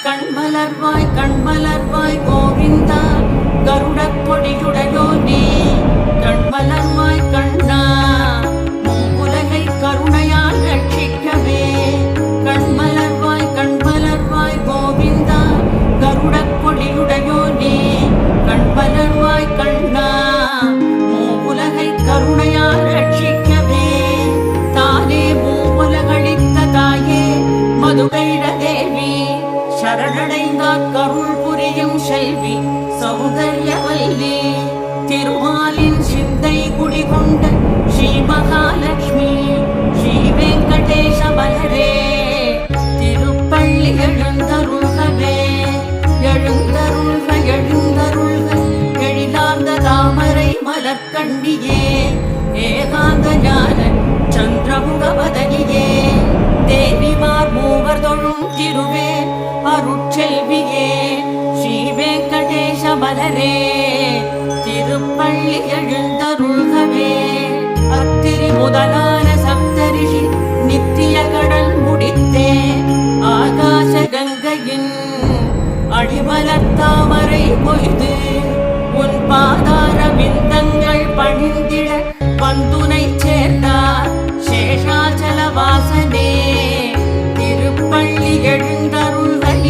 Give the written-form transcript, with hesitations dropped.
கண்மலர்வாய் கண்மலர்வாய் கோவிந்தா கருடக் கொடியுடையோனே கண்மலர்வாய் கண்ணா உலகை கருணையால் ரட்சிக்கவே கண்மலர்வாய் கண்மலர்வாய் கோவிந்தா கருடக் கொடியுடையோனே கண்மலர்வாய் கண்ணா உலகை கருணையால் ரட்சிக்கவே தானே மூவுலகளித்த தாயே மதுகைட தேவி சரணடைந்தார் கருள் புரியும் செல்வி சௌந்தர்யவல்லி திருமாலின் சிந்தை குடிகொண்ட ஸ்ரீ மகாலட்சுமி ஸ்ரீ வெங்கடேச மலரே திருப்பள்ளி எழுந்தருள்கவே எழுந்தருள்க எழுந்தருள்க எழிலார்ந்த தாமரை மலர்கண்டியே ஏகாந்த ஞான சந்திரமுகவதனியே தேவிமார் மூவர் தொழும் திருவே அருட்செல்வியே ஸ்ரீ வெங்கடேச மலரே திருப்பள்ளி எழுந்தருள்கவே அத்திரி முதலான சப்தரிஷி நித்திய கடல் முடித்தே ஆகாச கங்கையின் அடிமலர் தாமரை கொய்து உன் பாதார விந்தங்கள் பணிந்திட வந்துனை சேர்ந்தார் சேஷாச்சல வாச